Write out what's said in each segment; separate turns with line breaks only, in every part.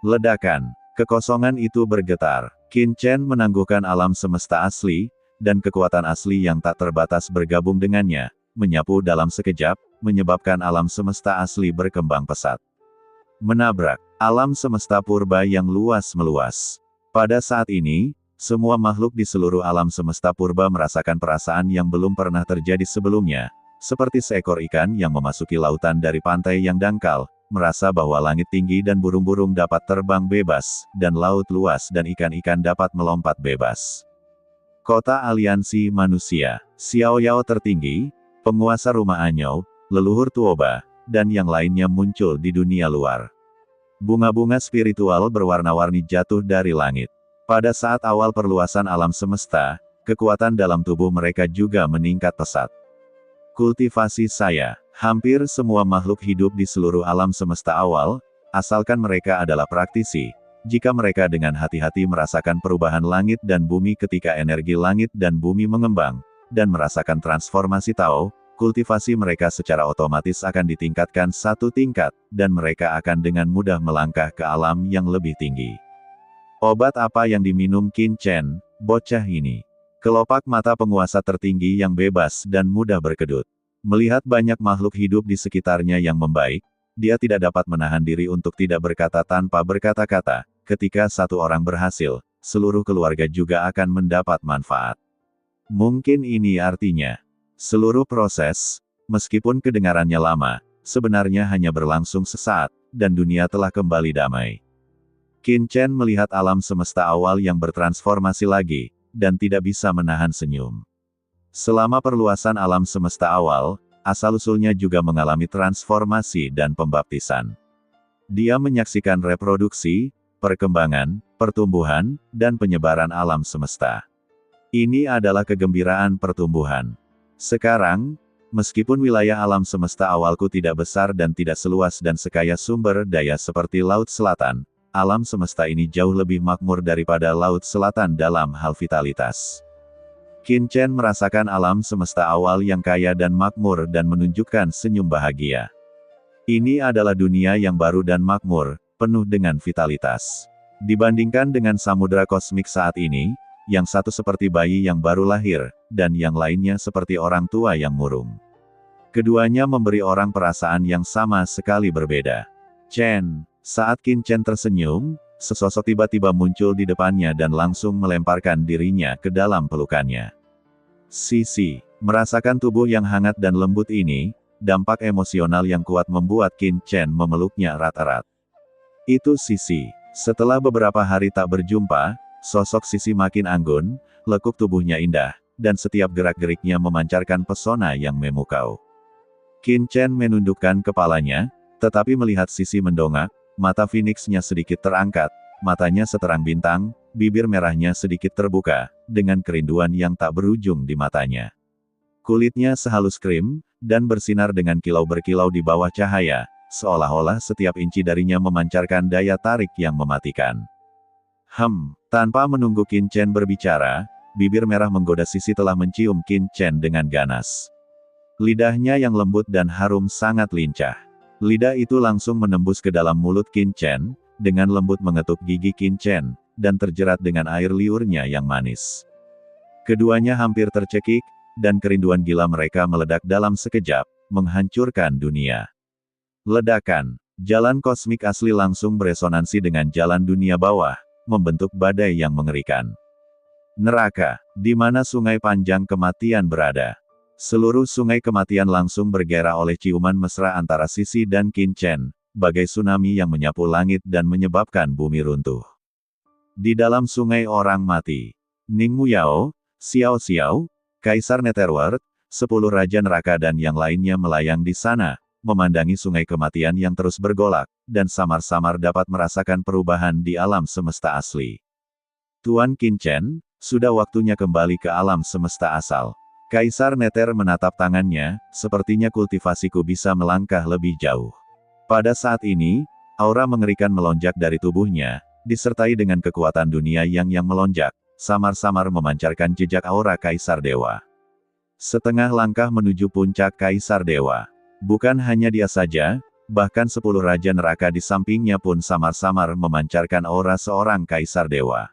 Ledakan. Kekosongan itu bergetar. Qin Chen menangguhkan alam semesta asli, dan kekuatan asli yang tak terbatas bergabung dengannya, menyapu dalam sekejap, menyebabkan alam semesta asli berkembang pesat. Menabrak alam semesta purba yang luas meluas. Pada saat ini, semua makhluk di seluruh alam semesta purba merasakan perasaan yang belum pernah terjadi sebelumnya, seperti seekor ikan yang memasuki lautan dari pantai yang dangkal, merasa bahwa langit tinggi dan burung-burung dapat terbang bebas, dan laut luas dan ikan-ikan dapat melompat bebas. Kota Aliansi Manusia, Xiao Yao tertinggi, penguasa rumah Anyou, leluhur Tuoba, dan yang lainnya muncul di dunia luar. Bunga-bunga spiritual berwarna-warni jatuh dari langit. Pada saat awal perluasan alam semesta, kekuatan dalam tubuh mereka juga meningkat pesat. Kultivasi saya. Hampir semua makhluk hidup di seluruh alam semesta awal, asalkan mereka adalah praktisi, jika mereka dengan hati-hati merasakan perubahan langit dan bumi ketika energi langit dan bumi mengembang, dan merasakan transformasi Tao, kultivasi mereka secara otomatis akan ditingkatkan satu tingkat, dan mereka akan dengan mudah melangkah ke alam yang lebih tinggi. Obat apa yang diminum Qin Chen, bocah ini? Kelopak mata penguasa tertinggi yang bebas dan mudah berkedut. Melihat banyak makhluk hidup di sekitarnya yang membaik, dia tidak dapat menahan diri untuk tidak berkata tanpa berkata-kata. Ketika satu orang berhasil, seluruh keluarga juga akan mendapat manfaat. Mungkin ini artinya, seluruh proses, meskipun kedengarannya lama, sebenarnya hanya berlangsung sesaat, dan dunia telah kembali damai. Qin Chen melihat alam semesta awal yang bertransformasi lagi, dan tidak bisa menahan senyum. Selama perluasan alam semesta awal, asal-usulnya juga mengalami transformasi dan pembaptisan. Dia menyaksikan reproduksi, perkembangan, pertumbuhan, dan penyebaran alam semesta. Ini adalah kegembiraan pertumbuhan. Sekarang, meskipun wilayah alam semesta awalku tidak besar dan tidak seluas dan sekaya sumber daya seperti Laut Selatan, alam semesta ini jauh lebih makmur daripada Laut Selatan dalam hal vitalitas. Qin Chen merasakan alam semesta awal yang kaya dan makmur dan menunjukkan senyum bahagia. Ini adalah dunia yang baru dan makmur, penuh dengan vitalitas. Dibandingkan dengan samudera kosmik saat ini, yang satu seperti bayi yang baru lahir, dan yang lainnya seperti orang tua yang murung. Keduanya memberi orang perasaan yang sama sekali berbeda. Chen, saat Qin Chen tersenyum, sesosok tiba-tiba muncul di depannya dan langsung melemparkan dirinya ke dalam pelukannya. Sisi, merasakan tubuh yang hangat dan lembut ini, dampak emosional yang kuat membuat Qin Chen memeluknya erat-erat. Itu Sisi. Setelah beberapa hari tak berjumpa, sosok Sisi makin anggun, lekuk tubuhnya indah, dan setiap gerak-geriknya memancarkan pesona yang memukau. Qin Chen menundukkan kepalanya, tetapi melihat Sisi mendongak, mata Phoenix-nya sedikit terangkat, matanya seterang bintang, bibir merahnya sedikit terbuka, dengan kerinduan yang tak berujung di matanya. Kulitnya sehalus krim, dan bersinar dengan kilau berkilau di bawah cahaya, seolah-olah setiap inci darinya memancarkan daya tarik yang mematikan. Tanpa menunggu Qin Chen berbicara, bibir merah menggoda Sisi telah mencium Qin Chen dengan ganas. Lidahnya yang lembut dan harum sangat lincah. Lidah itu langsung menembus ke dalam mulut Qin Chen, dengan lembut mengetuk gigi Qin Chen, dan terjerat dengan air liurnya yang manis. Keduanya hampir tercekik, dan kerinduan gila mereka meledak dalam sekejap, menghancurkan dunia. Ledakan. Jalan kosmik asli langsung beresonansi dengan jalan dunia bawah, membentuk badai yang mengerikan. Neraka, di mana sungai panjang kematian berada. Seluruh sungai kematian langsung bergairah oleh ciuman mesra antara Sisi dan Qin Chen, bagai tsunami yang menyapu langit dan menyebabkan bumi runtuh. Di dalam sungai orang mati, Ning Muyao, Xiao Xiao, Kaisar Netherworld, 10 Raja Neraka dan yang lainnya melayang di sana, memandangi sungai kematian yang terus bergolak, dan samar-samar dapat merasakan perubahan di alam semesta asli. Tuan Qin Chen, sudah waktunya kembali ke alam semesta asal. Kaisar Nether menatap tangannya, sepertinya kultivasiku bisa melangkah lebih jauh. Pada saat ini, aura mengerikan melonjak dari tubuhnya, disertai dengan kekuatan dunia yang melonjak, samar-samar memancarkan jejak aura Kaisar Dewa. Setengah langkah menuju puncak Kaisar Dewa. Bukan hanya dia saja, bahkan 10 raja neraka di sampingnya pun samar-samar memancarkan aura seorang kaisar dewa.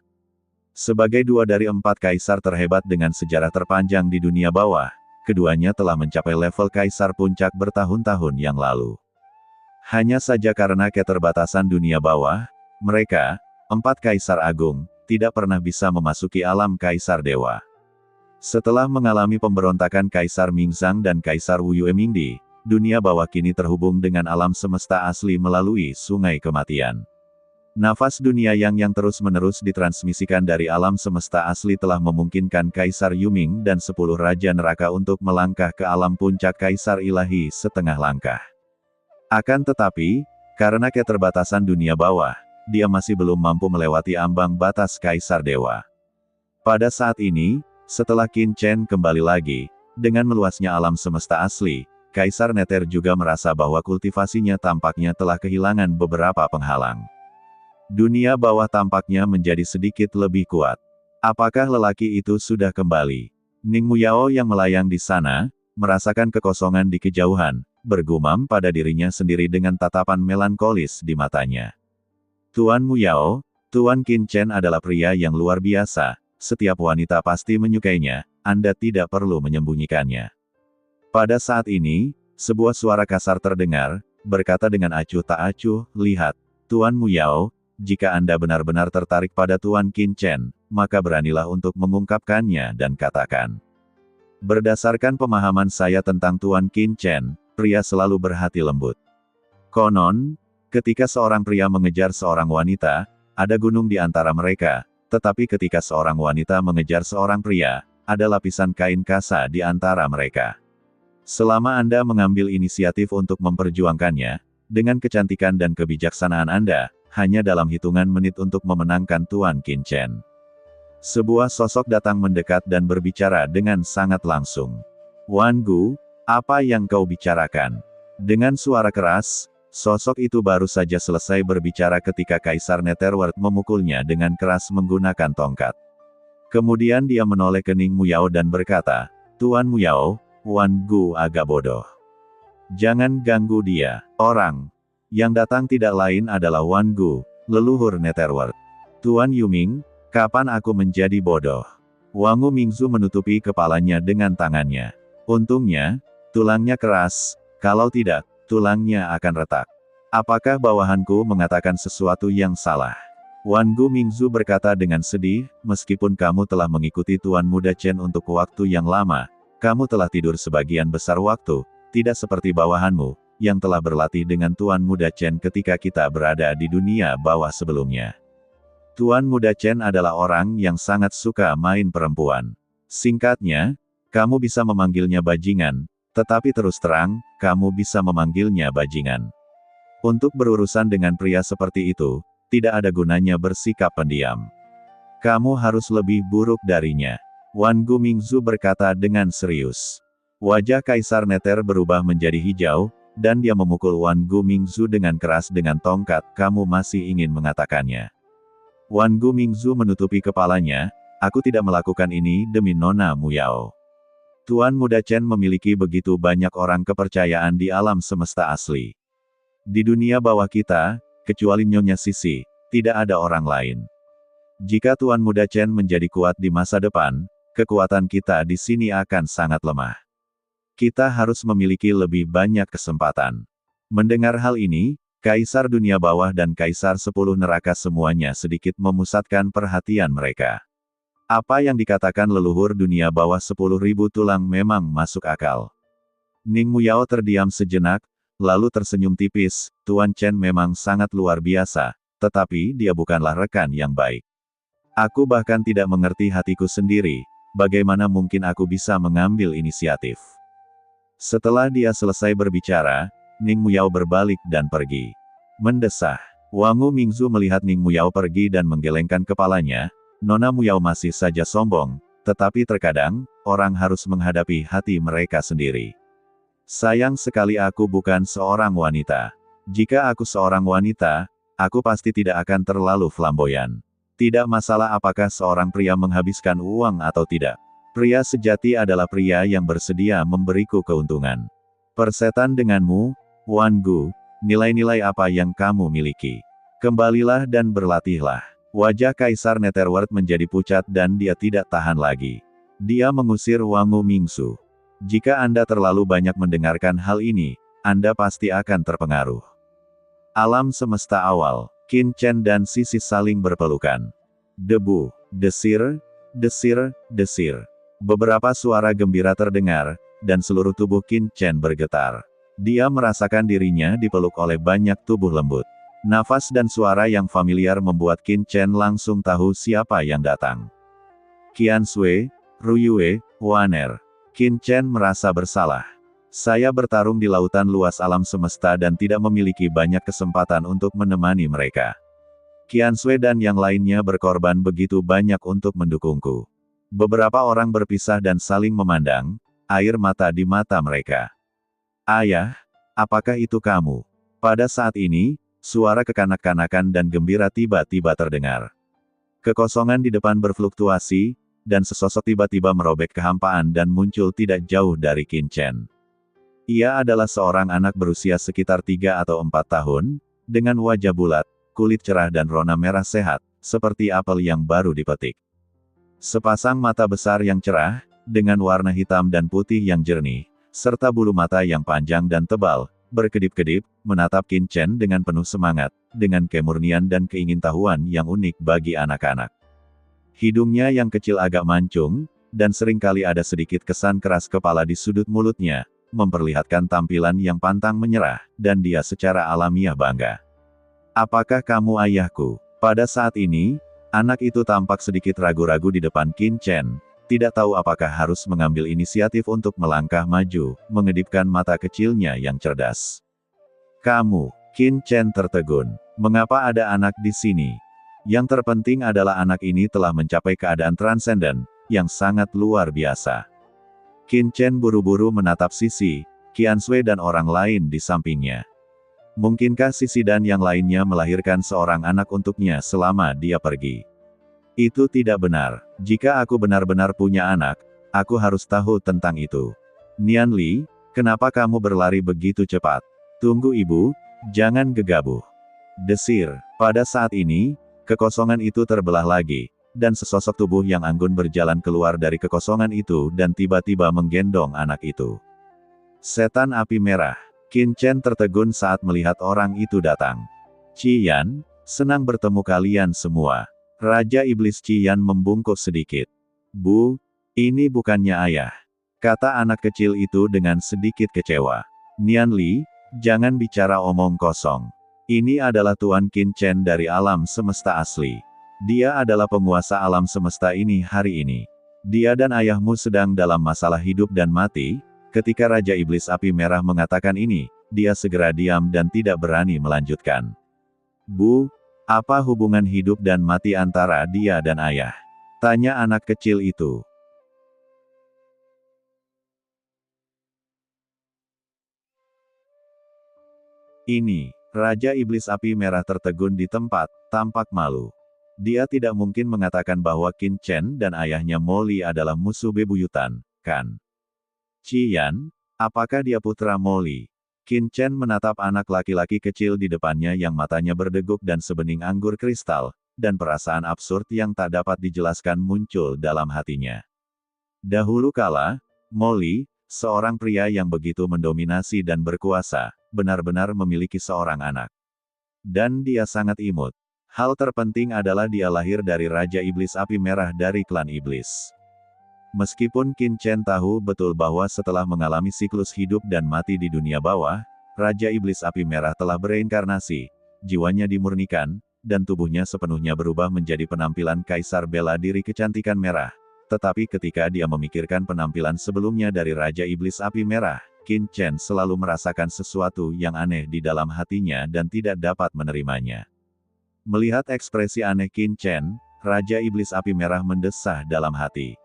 Sebagai 2 dari 4 kaisar terhebat dengan sejarah terpanjang di dunia bawah, keduanya telah mencapai level kaisar puncak bertahun-tahun yang lalu. Hanya saja karena keterbatasan dunia bawah, mereka, 4 kaisar agung, tidak pernah bisa memasuki alam kaisar dewa. Setelah mengalami pemberontakan Kaisar Mingzang dan Kaisar Wu Yuemingdi, dunia bawah kini terhubung dengan alam semesta asli melalui sungai kematian. Nafas dunia yang terus-menerus ditransmisikan dari alam semesta asli telah memungkinkan Kaisar Yuming dan 10 Raja Neraka untuk melangkah ke alam puncak Kaisar Ilahi setengah langkah. Akan tetapi, karena keterbatasan dunia bawah, dia masih belum mampu melewati ambang batas Kaisar Dewa. Pada saat ini, setelah Qin Chen kembali lagi, dengan meluasnya alam semesta asli, Kaisar Nether juga merasa bahwa kultivasinya tampaknya telah kehilangan beberapa penghalang. Dunia bawah tampaknya menjadi sedikit lebih kuat. Apakah lelaki itu sudah kembali? Ning Muyao yang melayang di sana, merasakan kekosongan di kejauhan, bergumam pada dirinya sendiri dengan tatapan melankolis di matanya. Tuan Muyao, Tuan Qin Chen adalah pria yang luar biasa. Setiap wanita pasti menyukainya, Anda tidak perlu menyembunyikannya. Pada saat ini, sebuah suara kasar terdengar, berkata dengan acuh tak acuh, lihat, Tuan Muyao, jika Anda benar-benar tertarik pada Tuan Qin Chen, maka beranilah untuk mengungkapkannya dan katakan. Berdasarkan pemahaman saya tentang Tuan Qin Chen, pria selalu berhati lembut. Konon, ketika seorang pria mengejar seorang wanita, ada gunung di antara mereka. Tetapi ketika seorang wanita mengejar seorang pria, ada lapisan kain kasa di antara mereka. Selama Anda mengambil inisiatif untuk memperjuangkannya, dengan kecantikan dan kebijaksanaan Anda, hanya dalam hitungan menit untuk memenangkan Tuan Qin Chen. Sebuah sosok datang mendekat dan berbicara dengan sangat langsung. Wan Gu, apa yang kau bicarakan? Dengan suara keras, sosok itu baru saja selesai berbicara ketika Kaisar Netherworld memukulnya dengan keras menggunakan tongkat. Kemudian dia menoleh ke Ning Muyao dan berkata, Tuan Muyao, Wan Gu agak bodoh. Jangan ganggu dia. Orang yang datang tidak lain adalah Wan Gu, leluhur Netherworld. Tuan Yuming, kapan aku menjadi bodoh? Wangu Mingzu menutupi kepalanya dengan tangannya. Untungnya, tulangnya keras, kalau tidak, tulangnya akan retak. Apakah bawahanku mengatakan sesuatu yang salah? Wan Gu Mingzu berkata dengan sedih, meskipun kamu telah mengikuti Tuan Muda Chen untuk waktu yang lama, kamu telah tidur sebagian besar waktu, tidak seperti bawahanmu, yang telah berlatih dengan Tuan Muda Chen ketika kita berada di dunia bawah sebelumnya. Tuan Muda Chen adalah orang yang sangat suka main perempuan. Singkatnya, kamu bisa memanggilnya bajingan, tetapi terus terang, kamu bisa memanggilnya bajingan. Untuk berurusan dengan pria seperti itu, tidak ada gunanya bersikap pendiam. Kamu harus lebih buruk darinya. Wan Gu Mingzu berkata dengan serius. Wajah Kaisar Nether berubah menjadi hijau, dan dia memukul Wan Gu Mingzu dengan keras dengan tongkat. Kamu masih ingin mengatakannya? Wan Gu Mingzu menutupi kepalanya, aku tidak melakukan ini demi Nona Muyao. Tuan Muda Chen memiliki begitu banyak orang kepercayaan di alam semesta asli. Di dunia bawah kita, kecuali Nyonya Sisi, tidak ada orang lain. Jika Tuan Muda Chen menjadi kuat di masa depan, kekuatan kita di sini akan sangat lemah. Kita harus memiliki lebih banyak kesempatan. Mendengar hal ini, Kaisar Dunia Bawah dan Kaisar 10 Neraka semuanya sedikit memusatkan perhatian mereka. Apa yang dikatakan leluhur dunia bawah 10.000 tulang memang masuk akal. Ning Muyao terdiam sejenak, lalu tersenyum tipis, Tuan Chen memang sangat luar biasa, tetapi dia bukanlah rekan yang baik. Aku bahkan tidak mengerti hatiku sendiri, bagaimana mungkin aku bisa mengambil inisiatif. Setelah dia selesai berbicara, Ning Muyao berbalik dan pergi. Mendesah. Wangu Mingzu melihat Ning Muyao pergi dan menggelengkan kepalanya. Nona Muyao masih saja sombong, tetapi terkadang, orang harus menghadapi hati mereka sendiri. Sayang sekali aku bukan seorang wanita. Jika aku seorang wanita, aku pasti tidak akan terlalu flamboyan. Tidak masalah apakah seorang pria menghabiskan uang atau tidak. Pria sejati adalah pria yang bersedia memberiku keuntungan. Persetan denganmu, Wan Gu, Nilai-nilai apa yang kamu miliki? Kembalilah dan berlatihlah. Wajah Kaisar Netherworld menjadi pucat dan dia tidak tahan lagi. Dia mengusir Wangu Mingsu. Jika Anda terlalu banyak mendengarkan hal ini, Anda pasti akan terpengaruh. Alam semesta awal, Qin Chen dan Sisi saling berpelukan. Debu, desir, desir, desir. Beberapa suara gembira terdengar, dan seluruh tubuh Qin Chen bergetar. Dia merasakan dirinya dipeluk oleh banyak tubuh lembut. Nafas dan suara yang familiar membuat Qin Chen langsung tahu siapa yang datang. Qian Sui, Ruyue, Waner. Qin Chen merasa bersalah. Saya bertarung di lautan luas alam semesta dan tidak memiliki banyak kesempatan untuk menemani mereka. Qian Sui dan yang lainnya berkorban begitu banyak untuk mendukungku. Beberapa orang berpisah dan saling memandang, air mata di mata mereka. Ayah, apakah itu kamu? Pada saat ini, suara kekanak-kanakan dan gembira tiba-tiba terdengar. Kekosongan di depan berfluktuasi, dan sesosok tiba-tiba merobek kehampaan dan muncul tidak jauh dari Qin Chen. Ia adalah seorang anak berusia sekitar 3 atau 4 tahun, dengan wajah bulat, kulit cerah dan rona merah sehat, seperti apel yang baru dipetik. Sepasang mata besar yang cerah, dengan warna hitam dan putih yang jernih, serta bulu mata yang panjang dan tebal, berkedip-kedip, menatap Qin Chen dengan penuh semangat, dengan kemurnian dan keingintahuan yang unik bagi anak-anak. Hidungnya yang kecil agak mancung, dan seringkali ada sedikit kesan keras kepala di sudut mulutnya, memperlihatkan tampilan yang pantang menyerah, dan dia secara alamiah bangga. Apakah kamu ayahku? Pada saat ini, anak itu tampak sedikit ragu-ragu di depan Qin Chen, tidak tahu apakah harus mengambil inisiatif untuk melangkah maju, mengedipkan mata kecilnya yang cerdas. Kamu, Qin Chen tertegun. Mengapa ada anak di sini? Yang terpenting adalah anak ini telah mencapai keadaan transenden, yang sangat luar biasa. Qin Chen buru-buru menatap Sisi, Qian Sui dan orang lain di sampingnya. Mungkinkah Sisi dan yang lainnya melahirkan seorang anak untuknya selama dia pergi? Itu tidak benar. Jika aku benar-benar punya anak, aku harus tahu tentang itu. Nian Li, kenapa kamu berlari begitu cepat? Tunggu ibu, jangan gegabah. Desir. Pada saat ini, kekosongan itu terbelah lagi, dan sesosok tubuh yang anggun berjalan keluar dari kekosongan itu dan tiba-tiba menggendong anak itu. Setan api merah. Qin Chen tertegun saat melihat orang itu datang. Qian, senang bertemu kalian semua. Raja Iblis Qian membungkuk sedikit. Bu, ini bukannya ayah. Kata anak kecil itu dengan sedikit kecewa. Nian Li, jangan bicara omong kosong. Ini adalah Tuan Qin Chen dari alam semesta asli. Dia adalah penguasa alam semesta ini hari ini. Dia dan ayahmu sedang dalam masalah hidup dan mati. Ketika Raja Iblis Api Merah mengatakan ini, dia segera diam dan tidak berani melanjutkan. Bu, apa hubungan hidup dan mati antara dia dan ayah? Tanya anak kecil itu. Ini, Raja Iblis Api Merah tertegun di tempat, tampak malu. Dia tidak mungkin mengatakan bahwa Qin Chen dan ayahnya Mo Li adalah musuh bebuyutan, kan? Qian, apakah dia putra Mo Li? Qin Chen menatap anak laki-laki kecil di depannya yang matanya berdeguk dan sebening anggur kristal, dan perasaan absurd yang tak dapat dijelaskan muncul dalam hatinya. Dahulu kala, Mo Li, seorang pria yang begitu mendominasi dan berkuasa, benar-benar memiliki seorang anak. Dan dia sangat imut. Hal terpenting adalah dia lahir dari Raja Iblis Api Merah dari klan Iblis. Meskipun Qin Chen tahu betul bahwa setelah mengalami siklus hidup dan mati di dunia bawah, Raja Iblis Api Merah telah bereinkarnasi, jiwanya dimurnikan, dan tubuhnya sepenuhnya berubah menjadi penampilan kaisar bela diri kecantikan merah. Tetapi ketika dia memikirkan penampilan sebelumnya dari Raja Iblis Api Merah, Qin Chen selalu merasakan sesuatu yang aneh di dalam hatinya dan tidak dapat menerimanya. Melihat ekspresi aneh Qin Chen, Raja Iblis Api Merah mendesah dalam hati.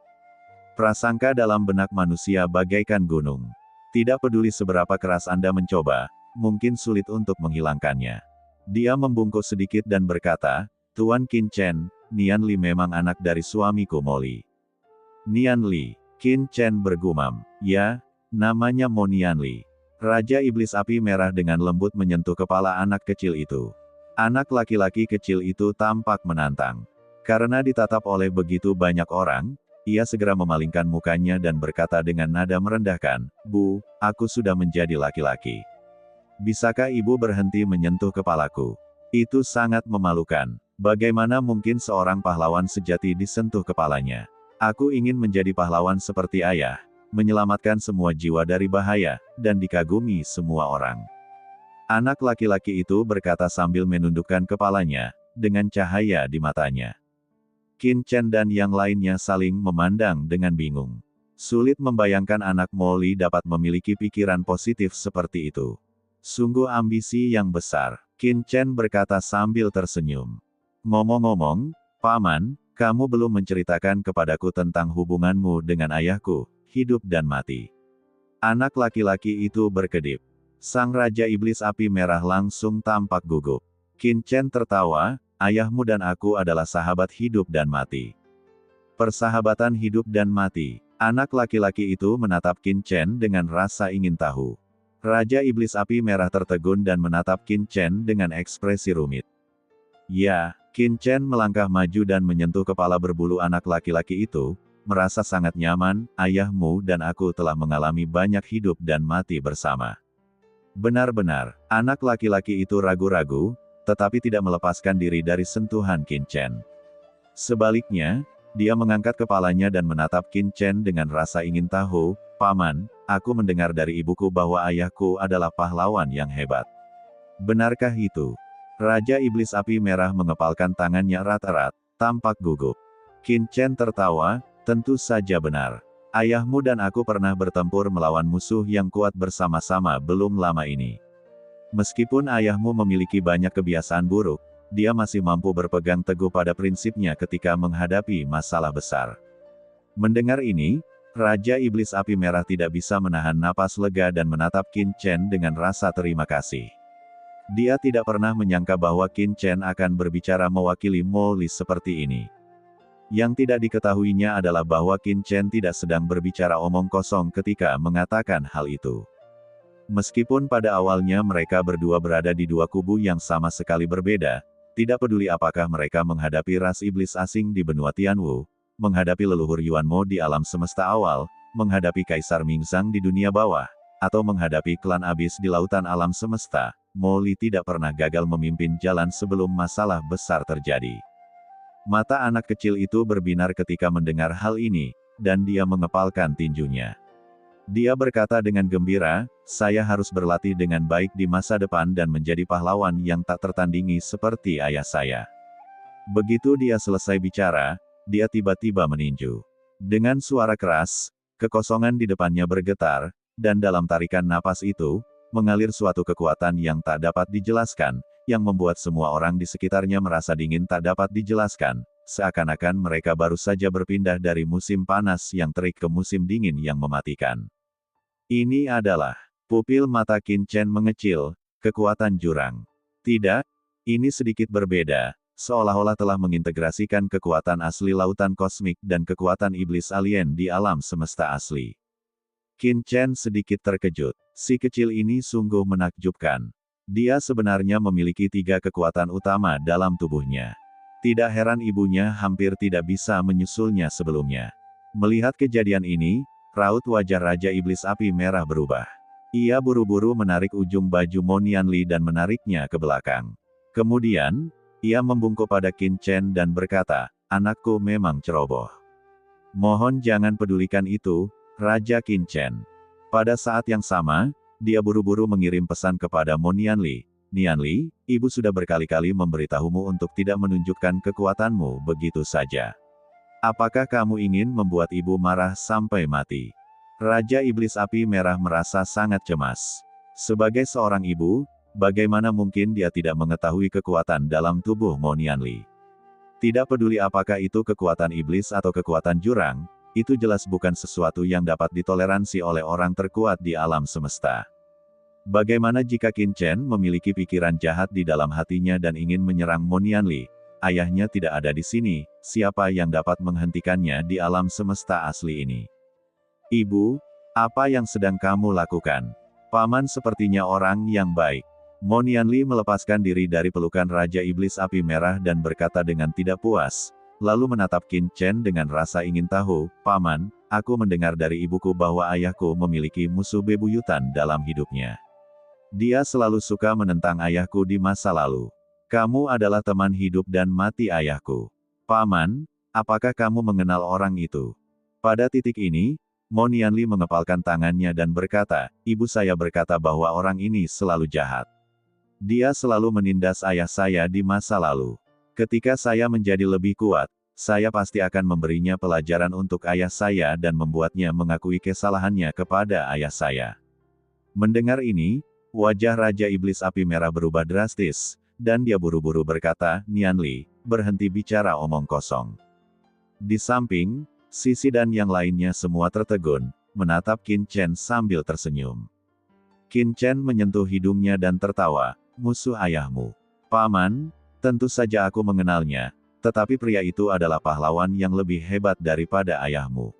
Prasangka dalam benak manusia bagaikan gunung. Tidak peduli seberapa keras Anda mencoba, mungkin sulit untuk menghilangkannya. Dia membungkuk sedikit dan berkata, Tuan Qin Chen, Nian Li memang anak dari suamiku Mo Li. Nian Li, Qin Chen bergumam, ya, namanya Mo Nian Li. Raja Iblis Api Merah dengan lembut menyentuh kepala anak kecil itu. Anak laki-laki kecil itu tampak menantang. Karena ditatap oleh begitu banyak orang, ia segera memalingkan mukanya dan berkata dengan nada merendahkan, "Bu, aku sudah menjadi laki-laki. Bisakah ibu berhenti menyentuh kepalaku? Itu sangat memalukan. Bagaimana mungkin seorang pahlawan sejati disentuh kepalanya? Aku ingin menjadi pahlawan seperti ayah, menyelamatkan semua jiwa dari bahaya, dan dikagumi semua orang." Anak laki-laki itu berkata sambil menundukkan kepalanya, dengan cahaya di matanya. Qin Chen dan yang lainnya saling memandang dengan bingung. Sulit membayangkan anak Molly dapat memiliki pikiran positif seperti itu. Sungguh ambisi yang besar, Qin Chen berkata sambil tersenyum. "Ngomong-ngomong, Paman, kamu belum menceritakan kepadaku tentang hubunganmu dengan ayahku, hidup dan mati." Anak laki-laki itu berkedip. Sang Raja Iblis Api Merah langsung tampak gugup. Qin Chen tertawa, "Ayahmu dan aku adalah sahabat hidup dan mati." Persahabatan hidup dan mati. Anak laki-laki itu menatap Qin Chen dengan rasa ingin tahu. Raja Iblis Api Merah tertegun dan menatap Qin Chen dengan ekspresi rumit. "Ya." Qin Chen melangkah maju dan menyentuh kepala berbulu anak laki-laki itu, merasa sangat nyaman, "Ayahmu dan aku telah mengalami banyak hidup dan mati bersama." Benar-benar, anak laki-laki itu ragu-ragu, tetapi tidak melepaskan diri dari sentuhan Qin Chen. Sebaliknya, dia mengangkat kepalanya dan menatap Qin Chen dengan rasa ingin tahu, "Paman, aku mendengar dari ibuku bahwa ayahku adalah pahlawan yang hebat. Benarkah itu?" Raja Iblis Api Merah mengepalkan tangannya erat-erat, tampak gugup. Qin Chen tertawa, "Tentu saja benar. Ayahmu dan aku pernah bertempur melawan musuh yang kuat bersama-sama belum lama ini. Meskipun ayahmu memiliki banyak kebiasaan buruk, dia masih mampu berpegang teguh pada prinsipnya ketika menghadapi masalah besar." Mendengar ini, Raja Iblis Api Merah tidak bisa menahan napas lega dan menatap Qin Chen dengan rasa terima kasih. Dia tidak pernah menyangka bahwa Qin Chen akan berbicara mewakili Molly seperti ini. Yang tidak diketahuinya adalah bahwa Qin Chen tidak sedang berbicara omong kosong ketika mengatakan hal itu. Meskipun pada awalnya mereka berdua berada di dua kubu yang sama sekali berbeda, tidak peduli apakah mereka menghadapi ras iblis asing di benua Tianwu, menghadapi leluhur Yuan Mo di alam semesta awal, menghadapi Kaisar Mingzang di dunia bawah, atau menghadapi klan abis di lautan alam semesta, Molly tidak pernah gagal memimpin jalan sebelum masalah besar terjadi. Mata anak kecil itu berbinar ketika mendengar hal ini, dan dia mengepalkan tinjunya. Dia berkata dengan gembira, "Saya harus berlatih dengan baik di masa depan dan menjadi pahlawan yang tak tertandingi seperti ayah saya." Begitu dia selesai bicara, dia tiba-tiba meninju. Dengan suara keras, kekosongan di depannya bergetar, dan dalam tarikan napas itu, mengalir suatu kekuatan yang tak dapat dijelaskan, yang membuat semua orang di sekitarnya merasa dingin tak dapat dijelaskan, seakan-akan mereka baru saja berpindah dari musim panas yang terik ke musim dingin yang mematikan. Ini adalah, pupil mata Qin Chen mengecil, kekuatan jurang. Tidak, ini sedikit berbeda, seolah-olah telah mengintegrasikan kekuatan asli lautan kosmik dan kekuatan iblis alien di alam semesta asli. Qin Chen sedikit terkejut, si kecil ini sungguh menakjubkan. Dia sebenarnya memiliki 3 kekuatan utama dalam tubuhnya. Tidak heran ibunya hampir tidak bisa menyusulnya sebelumnya. Melihat kejadian ini, raut wajah Raja Iblis Api Merah berubah. Ia buru-buru menarik ujung baju Mo Nianli dan menariknya ke belakang. Kemudian, ia membungkuk pada Qin Chen dan berkata, "Anakku memang ceroboh. Mohon jangan pedulikan itu, Raja Qin Chen." Pada saat yang sama, dia buru-buru mengirim pesan kepada Mo Nianli. "Nianli, ibu sudah berkali-kali memberitahumu untuk tidak menunjukkan kekuatanmu begitu saja. Apakah kamu ingin membuat ibu marah sampai mati?" Raja Iblis Api Merah merasa sangat cemas. Sebagai seorang ibu, bagaimana mungkin dia tidak mengetahui kekuatan dalam tubuh Mo Nianli? Tidak peduli apakah itu kekuatan iblis atau kekuatan jurang, itu jelas bukan sesuatu yang dapat ditoleransi oleh orang terkuat di alam semesta. Bagaimana jika Qin Chen memiliki pikiran jahat di dalam hatinya dan ingin menyerang Mo Nianli? Ayahnya tidak ada di sini, siapa yang dapat menghentikannya di alam semesta asli ini? "Ibu, apa yang sedang kamu lakukan?" Paman sepertinya orang yang baik. Mo Nianli melepaskan diri dari pelukan Raja Iblis Api Merah dan berkata dengan tidak puas, lalu menatap Qin Chen dengan rasa ingin tahu, Paman, aku mendengar dari ibuku bahwa ayahku memiliki musuh bebuyutan dalam hidupnya. Dia selalu suka menentang ayahku di masa lalu. Kamu adalah teman hidup dan mati ayahku. Paman, apakah kamu mengenal orang itu? Pada titik ini, Mo Nianli mengepalkan tangannya dan berkata, ibu saya berkata bahwa orang ini selalu jahat. Dia selalu menindas ayah saya di masa lalu. Ketika saya menjadi lebih kuat, saya pasti akan memberinya pelajaran untuk ayah saya dan membuatnya mengakui kesalahannya kepada ayah saya. Mendengar ini, wajah Raja Iblis Api Merah berubah drastis, dan dia buru-buru berkata, Nianli, berhenti bicara omong kosong. Di samping, Sisi dan yang lainnya semua tertegun, menatap Qin Chen sambil tersenyum. Qin Chen menyentuh hidungnya dan tertawa, musuh ayahmu. Paman, tentu saja aku mengenalnya, tetapi pria itu adalah pahlawan yang lebih hebat daripada ayahmu.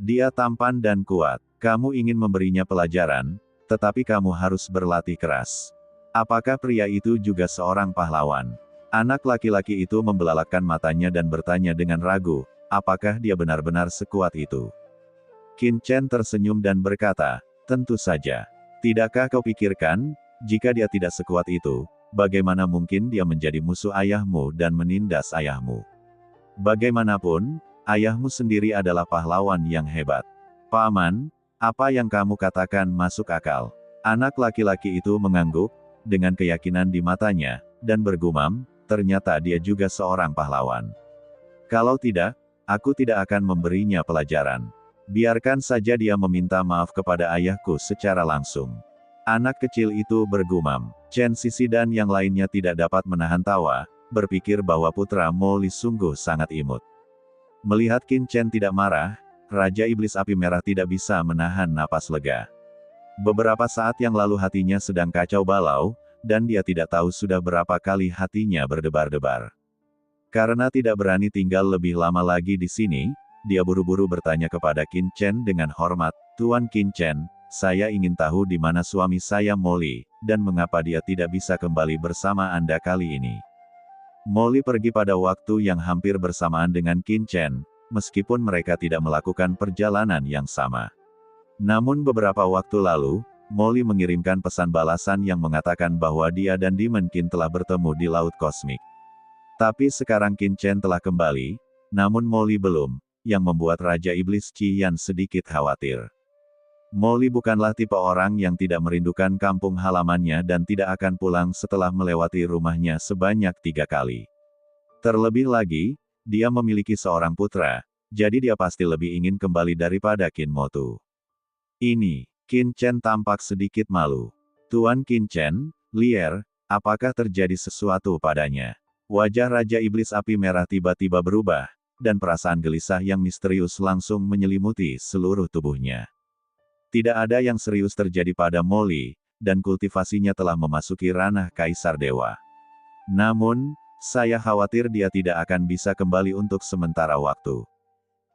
Dia tampan dan kuat, kamu ingin memberinya pelajaran, tetapi kamu harus berlatih keras. Apakah pria itu juga seorang pahlawan? Anak laki-laki itu membelalakkan matanya dan bertanya dengan ragu, apakah dia benar-benar sekuat itu? Qin Chen tersenyum dan berkata, tentu saja. Tidakkah kau pikirkan, jika dia tidak sekuat itu, bagaimana mungkin dia menjadi musuh ayahmu dan menindas ayahmu? Bagaimanapun, ayahmu sendiri adalah pahlawan yang hebat. Paman, apa yang kamu katakan masuk akal. Anak laki-laki itu mengangguk, dengan keyakinan di matanya, dan bergumam, ternyata dia juga seorang pahlawan. Kalau tidak, aku tidak akan memberinya pelajaran. Biarkan saja dia meminta maaf kepada ayahku secara langsung. Anak kecil itu bergumam. Chen Sisi dan yang lainnya tidak dapat menahan tawa, berpikir bahwa putra Mo Li sungguh sangat imut. Melihat Qin Chen tidak marah, Raja Iblis Api Merah tidak bisa menahan napas lega. Beberapa saat yang lalu hatinya sedang kacau balau, dan dia tidak tahu sudah berapa kali hatinya berdebar-debar. Karena tidak berani tinggal lebih lama lagi di sini, dia buru-buru bertanya kepada Qin Chen dengan hormat, Tuan Qin Chen, saya ingin tahu di mana suami saya Mo Li, dan mengapa dia tidak bisa kembali bersama Anda kali ini. Mo Li pergi pada waktu yang hampir bersamaan dengan Qin Chen, meskipun mereka tidak melakukan perjalanan yang sama. Namun beberapa waktu lalu, Mo Li mengirimkan pesan balasan yang mengatakan bahwa dia dan Demon Qin telah bertemu di Laut Kosmik. Tapi sekarang Qin Chen telah kembali, namun Mo Li belum, yang membuat Raja Iblis Qian sedikit khawatir. Mo Li bukanlah tipe orang yang tidak merindukan kampung halamannya dan tidak akan pulang setelah melewati rumahnya sebanyak 3 kali. Terlebih lagi, dia memiliki seorang putra, jadi dia pasti lebih ingin kembali daripada Qin Motu. Ini, Qin Chen tampak sedikit malu. Tuan Qin Chen, Lier, apakah terjadi sesuatu padanya? Wajah Raja Iblis Api Merah tiba-tiba berubah, dan perasaan gelisah yang misterius langsung menyelimuti seluruh tubuhnya. Tidak ada yang serius terjadi pada Mo Li, dan kultivasinya telah memasuki ranah Kaisar Dewa. Namun, saya khawatir dia tidak akan bisa kembali untuk sementara waktu.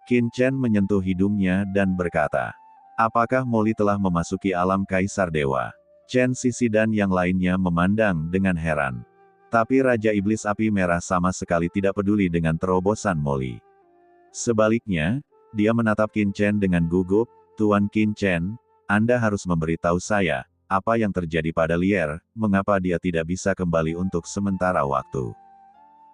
Qin Chen menyentuh hidungnya dan berkata, apakah Mo Li telah memasuki alam Kaisar Dewa? Chen Sisi dan yang lainnya memandang dengan heran. Tapi Raja Iblis Api Merah sama sekali tidak peduli dengan terobosan Mo Li. Sebaliknya, dia menatap Qin Chen dengan gugup, Tuan Qin Chen, Anda harus memberitahu saya, apa yang terjadi pada Lier, mengapa dia tidak bisa kembali untuk sementara waktu.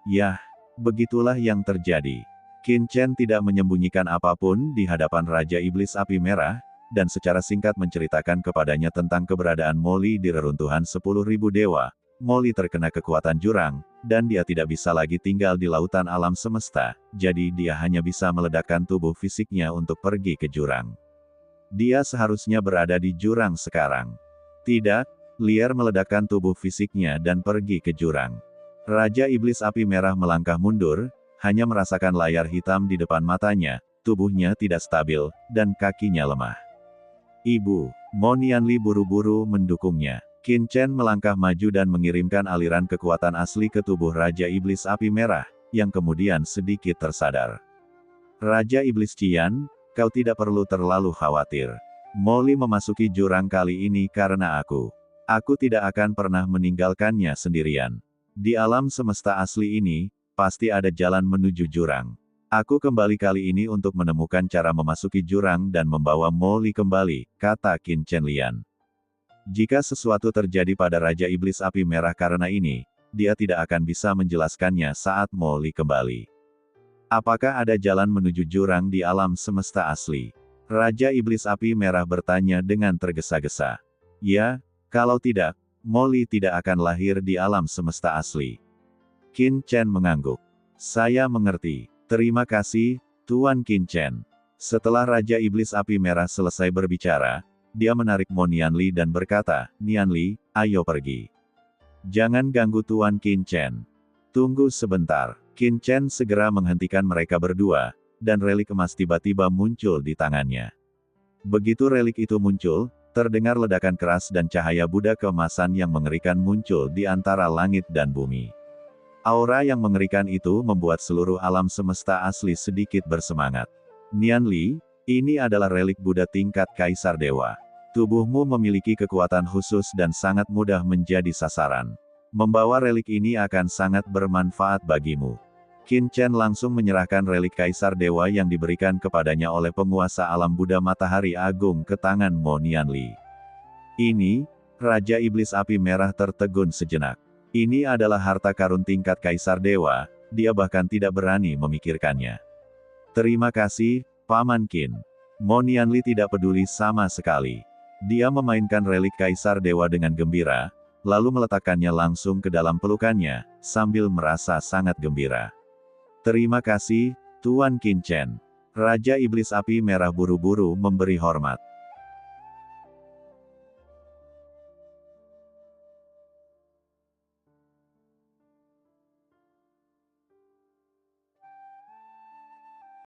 Yah, begitulah yang terjadi. Qin Chen tidak menyembunyikan apapun di hadapan Raja Iblis Api Merah, dan secara singkat menceritakan kepadanya tentang keberadaan Mo Li di reruntuhan 10.000 dewa. Mo Li terkena kekuatan jurang, dan dia tidak bisa lagi tinggal di lautan alam semesta, jadi dia hanya bisa meledakkan tubuh fisiknya untuk pergi ke jurang. Dia seharusnya berada di jurang sekarang. Tidak, Lier meledakkan tubuh fisiknya dan pergi ke jurang. Raja Iblis Api Merah melangkah mundur, hanya merasakan layar hitam di depan matanya, tubuhnya tidak stabil, dan kakinya lemah. Ibu, Mo Nianli buru-buru mendukungnya. Qin Chen melangkah maju dan mengirimkan aliran kekuatan asli ke tubuh Raja Iblis Api Merah, yang kemudian sedikit tersadar. Raja Iblis Qian, kau tidak perlu terlalu khawatir. Molly memasuki jurang kali ini karena aku. Aku tidak akan pernah meninggalkannya sendirian. Di alam semesta asli ini, pasti ada jalan menuju jurang. Aku kembali kali ini untuk menemukan cara memasuki jurang dan membawa Molly kembali, kata Qin Chen-lian. Jika sesuatu terjadi pada Raja Iblis Api Merah karena ini, dia tidak akan bisa menjelaskannya saat Molly kembali. Apakah ada jalan menuju jurang di alam semesta asli? Raja Iblis Api Merah bertanya dengan tergesa-gesa. Ya, kalau tidak, Molly tidak akan lahir di alam semesta asli. Qin Chen mengangguk. Saya mengerti. Terima kasih, Tuan Qin Chen. Setelah Raja Iblis Api Merah selesai berbicara, dia menarik Mo Nianli dan berkata, Nianli, ayo pergi. Jangan ganggu Tuan Qin Chen. Tunggu sebentar. Qin Chen segera menghentikan mereka berdua, dan relik emas tiba-tiba muncul di tangannya. Begitu relik itu muncul, terdengar ledakan keras dan cahaya Buddha keemasan yang mengerikan muncul di antara langit dan bumi. Aura yang mengerikan itu membuat seluruh alam semesta asli sedikit bersemangat. Nianli, ini adalah relik Buddha tingkat Kaisar Dewa. Tubuhmu memiliki kekuatan khusus dan sangat mudah menjadi sasaran. Membawa relik ini akan sangat bermanfaat bagimu. Qin Chen langsung menyerahkan relik Kaisar Dewa yang diberikan kepadanya oleh penguasa alam Buddha Matahari Agung ke tangan Mo Nianli. Ini, Raja Iblis Api Merah tertegun sejenak. Ini adalah harta karun tingkat Kaisar Dewa, dia bahkan tidak berani memikirkannya. Terima kasih, Paman Qin. Mo Nianli tidak peduli sama sekali. Dia memainkan relik Kaisar Dewa dengan gembira, lalu meletakkannya langsung ke dalam pelukannya, sambil merasa sangat gembira. Terima kasih, Tuan Qin Chen. Raja Iblis Api Merah buru-buru memberi hormat.